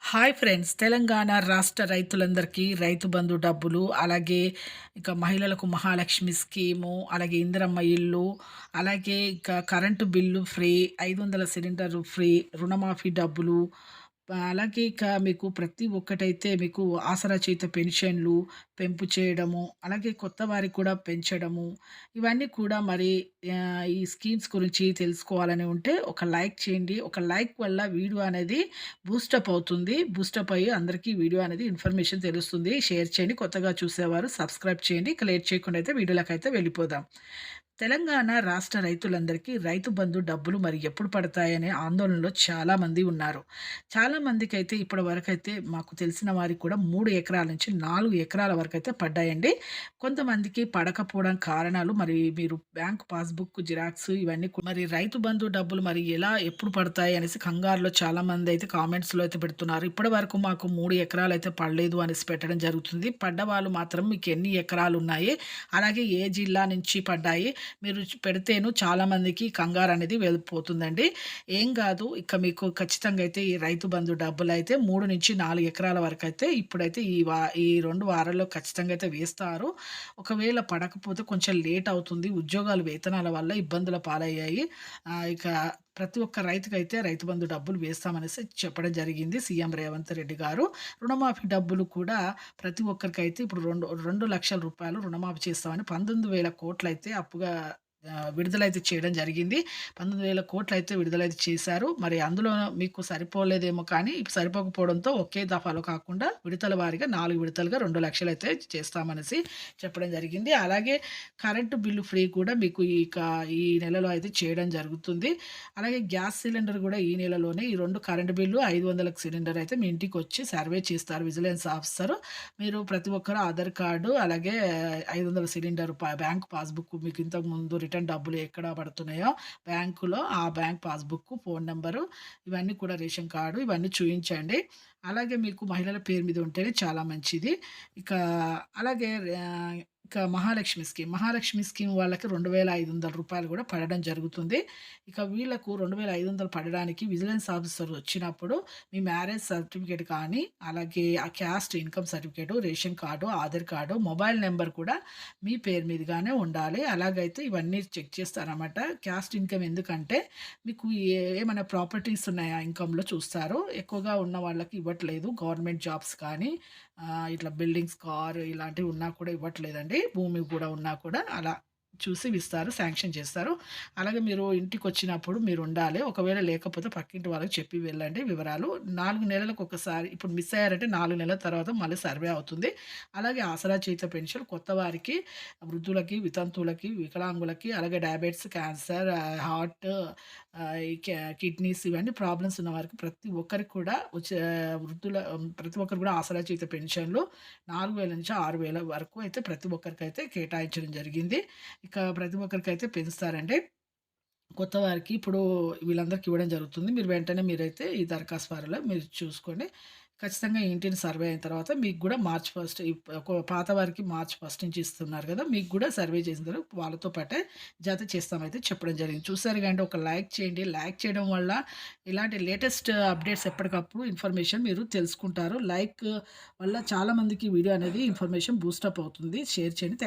Hi friends! Telangana రాష్ట్ర రైతులందరికీ రైతు బంధు డబ్బులు, అలాగే ఇక మహిళలకు మహాలక్ష్మి స్కీము, అలాగే ఇందిరమ్మ ఇల్లు, అలాగే ఇక current bill free, 500 cylinder free, రుణమాఫీ డబ్బులు, అలాగే ఇక మీకు ప్రతి ఒక్కటైతే మీకు ఆసరా చేత పెన్షన్లు పెంపు చేయడము, అలాగే కొత్త వారికి కూడా పెంచడము, ఇవన్నీ కూడా మరి ఈ స్కీమ్స్ గురించి తెలుసుకోవాలని ఉంటే ఒక లైక్ చేయండి. ఒక లైక్ వల్ల వీడియో అనేది బూస్టప్ అవుతుంది. బూస్టప్ అయ్యి అందరికీ వీడియో అనేది ఇన్ఫర్మేషన్ తెలుస్తుంది. షేర్ చేయండి. కొత్తగా చూసేవారు సబ్స్క్రైబ్ చేయండి. ఇక లేట్ చేయకుండా అయితే వీడియోలకైతే వెళ్ళిపోదాం. తెలంగాణ రాష్ట్ర రైతులందరికీ రైతు బంధు డబ్బులు మరి ఎప్పుడు పడతాయనే ఆందోళనలో చాలామంది ఉన్నారు. చాలామందికైతే ఇప్పటి వరకైతే మాకు తెలిసిన వారికి కూడా 3 ఎకరాల నుంచి 4 ఎకరాల వరకైతే పడ్డాయండి. కొంతమందికి పడకపోవడం కారణాలు మరి మీరు బ్యాంక్ పాస్‌బుక్ జిరాక్స్ ఇవన్నీ మరి రైతు బంధు డబ్బులు మరి ఎలా ఎప్పుడు పడతాయి అనేసి కంగారులో చాలామంది అయితే కామెంట్స్‌లో అయితే పెడుతున్నారు. ఇప్పటి వరకు మాకు 3 ఎకరాలైతే పడలేదు అనేసి పెట్టడం జరుగుతుంది. పడ్డవాళ్ళు మాత్రం మీకు ఎన్ని ఎకరాలున్నాయి, అలాగే ఏ జిల్లా నుంచి పడ్డాయి మీరు పెడితేను చాలామందికి కంగారనేది వెళ్ళిపోతుందండి. ఏం గాదు. ఇక మీకు ఖచ్చితంగా అయితే ఈ రైతు బంధు డబ్బులైతే 3-4 ఎకరాల వరకైతే ఇప్పుడైతే ఈ 2 వారాల్లో ఖచ్చితంగా అయితే వేస్తారు. ఒకవేళ పడకపోతే కొంచెం లేట్ అవుతుంది. ఉద్యోగాలు వేతనాల వల్ల ఇబ్బందుల పాలయ్యాయి. ఇక ప్రతి ఒక్క రైతుకైతే రైతు బంధు డబ్బులు వేస్తామనేసి చెప్పడం జరిగింది సీఎం రేవంత్ రెడ్డి గారు. రుణమాఫీ డబ్బులు కూడా ప్రతి ఒక్కరికైతే ఇప్పుడు 2,00,000 రూపాయలు రుణమాఫీ చేస్తామని 19,000 కోట్లయితే అప్పుగా విడుదలైతే చేయడం జరిగింది. 19,000 కోట్లయితే విడుదలైతే చేశారు. మరి అందులో మీకు సరిపోలేదేమో కానీ ఇప్పుడు సరిపోకపోవడంతో ఒకే దఫాలో కాకుండా విడతల వారీగా 4 విడతలుగా 2,00,000 అయితే చేస్తామనేసి చెప్పడం జరిగింది. అలాగే కరెంటు బిల్లు ఫ్రీ కూడా మీకు ఈ నెలలో అయితే చేయడం జరుగుతుంది. అలాగే గ్యాస్ సిలిండర్ కూడా ఈ నెలలోనే ఈ 2 కరెంటు బిల్లు 500కి సిలిండర్ అయితే మీ ఇంటికొచ్చి సర్వే చేస్తారు విజిలెన్స్ ఆఫీసరు. మీరు ప్రతి ఒక్కరు ఆధార్ కార్డు అలాగే 500 సిలిండర్ బ్యాంక్ పాస్‌బుక్ మీకు ఇంతకుముందు రిటర్న్ డబ్బులు ఎక్కడ పడుతున్నాయో బ్యాంకులో ఆ బ్యాంక్ పాస్‌బుక్, ఫోను నంబరు ఇవన్నీ కూడా రేషన్ కార్డు ఇవన్నీ చూయించండి. అలాగే మీకు మహిళల పేరు మీద ఉంటేనే చాలా మంచిది. ఇక అలాగే ఇక మహాలక్ష్మి స్కీమ్ వాళ్ళకి రూ. 2,500 కూడా పడడం జరుగుతుంది. ఇక వీళ్ళకు 2,500 పడడానికి విజిలెన్స్ ఆఫీసర్ వచ్చినప్పుడు మీ మ్యారేజ్ సర్టిఫికేట్ కానీ, అలాగే ఆ caste income certificate, ration card, Aadhaar card, mobile number కూడా మీ పేరు మీదుగానే ఉండాలి. అలాగైతే ఇవన్నీ చెక్ చేస్తారనమాట. క్యాస్ట్ ఇన్‌కమ్ ఎందుకంటే మీకు ఏమైనా ప్రాపర్టీస్ ఉన్నాయా ఇన్‌కమ్‌లో చూస్తారు. ఎక్కువగా ఉన్న వాళ్ళకి ఇవ్వట్లేదు. గవర్నమెంట్ జాబ్స్ కానీ ఇట్లా బిల్డింగ్స్, కార్ ఇలాంటివి ఉన్నా కూడా ఇవ్వట్లేదండి. భూమి కూడా ఉన్నా కూడా అలా చూసి ఇస్తారు. శాంక్షన్ చేస్తారు. అలాగే మీరు ఇంటికొచ్చినప్పుడు మీరుండాలి. ఒకవేళ లేకపోతే పక్కింటి వాళ్ళకి చెప్పి వెళ్ళండి వివరాలు. 4 నెలలకు ఒకసారి ఇప్పుడు మిస్ అయ్యారంటే 4 నెలల తర్వాత మళ్ళీ సర్వే అవుతుంది. అలాగే ఆసరా చేయుత పెన్షన్ కొత్త వారికి, వృద్ధులకి, వితంతువులకి, వికలాంగులకి, అలాగే డయాబెటిస్, క్యాన్సర్, హార్ట్, ఈ కిడ్నీస్ ఇవన్నీ ప్రాబ్లమ్స్ ఉన్న వారికి ప్రతి ఒక్కరికి కూడా ప్రతి ఒక్కరు కూడా ఆసరా చేయుత పెన్షన్‌లు 4,000-6,000 వరకు అయితే ప్రతి ఒక్కరికైతే కేటాయించడం జరిగింది. ఇక ప్రతి ఒక్కరికైతే పెంచుతారండి. కొత్త వారికి ఇప్పుడు వీళ్ళందరికి ఇవ్వడం జరుగుతుంది. మీరు వెంటనే మీరైతే ఈ దరఖాస్తు ఫారంలో మీరు చూసుకోండి. ఖచ్చితంగా ఇంటిని సర్వే అయిన తర్వాత మీకు గూడా మార్చ్ 1 పాత వారికి మార్చ్ 1 నుంచి ఇస్తున్నారు గదా! మీకు గూడా సర్వే చేసిన తర్వాత వాళ్ళతో పాటే జత చేస్తామైతే చెప్పడం జరిగింది. చూసారుగా అండి, ఒక లైక్ చేయండి. లైక్ చేయడం వల్ల ఇలాంటి లేటెస్ట్ అప్డేట్స్ ఎప్పటికప్పుడు ఇన్ఫర్మేషన్ మీరు తెలుసుకుంటారు. లైక్ వల్ల చాలామందికి వీడియో అనేది ఇన్ఫర్మేషన్ బూస్టప్ అవుతుంది. షేర్ చేయండి.